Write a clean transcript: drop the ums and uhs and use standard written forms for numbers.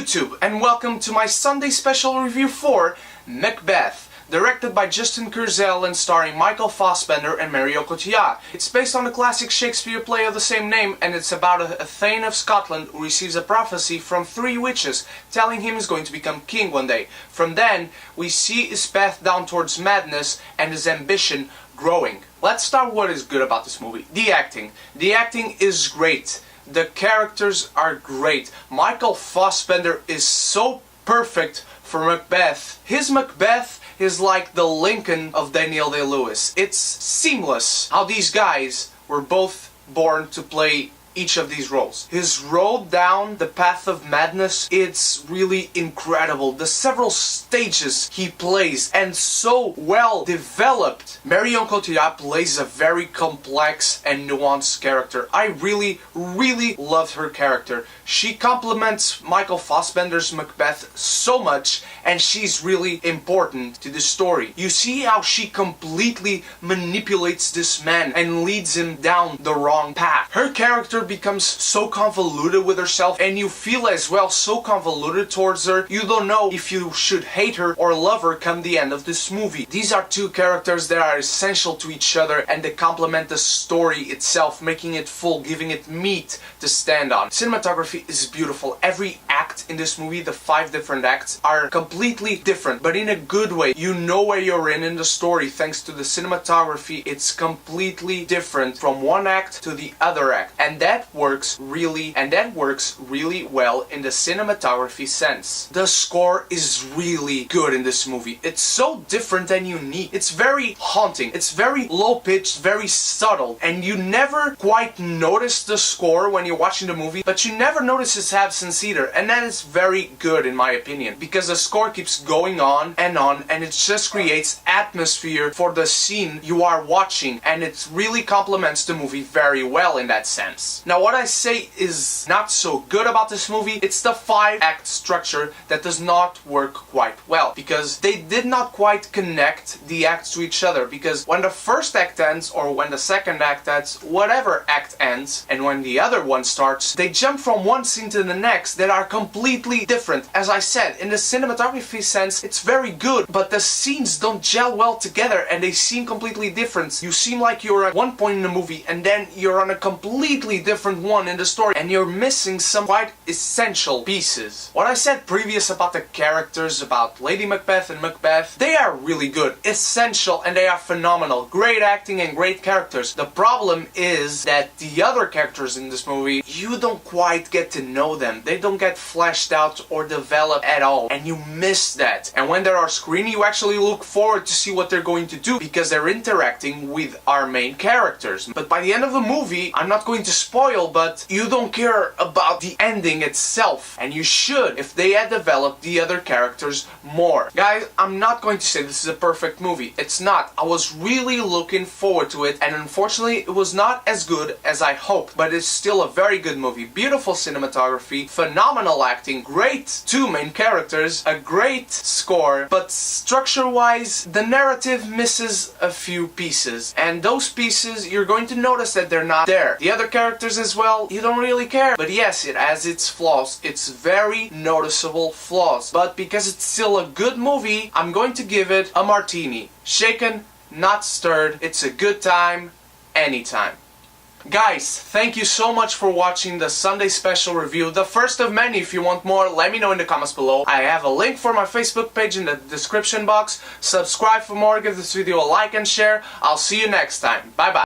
YouTube, and welcome to my Sunday special review for Macbeth, directed by Justin Kurzel and starring Michael Fassbender and Marion Cotillard. It's based on the classic Shakespeare play of the same name, and it's about a Thane of Scotland who receives a prophecy from three witches telling him he's going to become king one day. From then, we see his path down towards madness and his ambition growing. Let's start with what is good about this movie. The acting. The acting is great. The characters are great. Michael Fassbender is so perfect for Macbeth. His Macbeth is like the Lincoln of Daniel Day-Lewis. It's seamless how these guys were both born to play each of these roles. His road down the path of madness, it's really incredible. The several stages he plays, and so well developed. Marion Cotillard plays a very complex and nuanced character. I really loved her character. She complements Michael Fassbender's Macbeth so much, and she's really important to the story. You see how she completely manipulates this man and leads him down the wrong path. Her character becomes so convoluted with herself, and you feel as well so convoluted towards her. You don't know if you should hate her or love her come the end of this movie. These are two characters that are essential to each other, and they complement the story itself, making it full, giving it meat to stand on. Cinematography is beautiful. Every act in this movie, the 5 different acts, are completely different, but in a good way. You know where you're in the story thanks to the cinematography. It's completely different from one act to the other act, and that works really well in the cinematography sense. The score is really good in this movie. It's so different and unique. It's very haunting. It's very low-pitched, very subtle, and you never quite notice the score when you're watching the movie, but you never notice its absence either, and that is very good in my opinion, because the score keeps going on, and it just creates atmosphere for the scene you are watching, and it really complements the movie very well in that sense. Now, what I say is not so good about this movie, it's the 5-act structure that does not work quite well, because they did not quite connect the acts to each other, because when the first act ends, or when the second act ends, whatever act ends, and when the other one starts, they jump from one scene to the next that are completely different. As I said, in the cinematography sense, it's very good, but the scenes don't gel well together, and they seem completely different. You seem like you're at one point in the movie, and then you're on a completely different one in the story, and you're missing some quite essential pieces. What I said previous about the characters, about Lady Macbeth and Macbeth, they are really good, essential, and they are phenomenal. Great acting and great characters. The problem is that the other characters in this movie, you don't quite get to know them. They don't get fleshed out or developed at all, and you miss that. And when they're on screen, you actually look forward to see what they're going to do, because they're interacting with our main characters. But by the end of the movie, I'm not going to spoil, but you don't care about the ending itself, and you should if they had developed the other characters more. Guys, I'm not going to say this is a perfect movie. It's not. I was really looking forward to it, and unfortunately it was not as good as I hoped, but it's still a very good movie. Beautiful cinematography, phenomenal acting, great 2 main characters, a great score, but structure-wise, the narrative misses a few pieces, and those pieces, you're going to notice that they're not there. The other characters as well, you don't really care, but yes, it has its flaws. It's very noticeable flaws, but because it's still a good movie, I'm going to give it a martini. Shaken, not stirred. It's a good time, anytime. Guys, thank you so much for watching the Sunday special review, the first of many. If you want more, let me know in the comments below. I have a link for my Facebook page in the description box. Subscribe for more, give this video a like and share. I'll see you next time. Bye bye.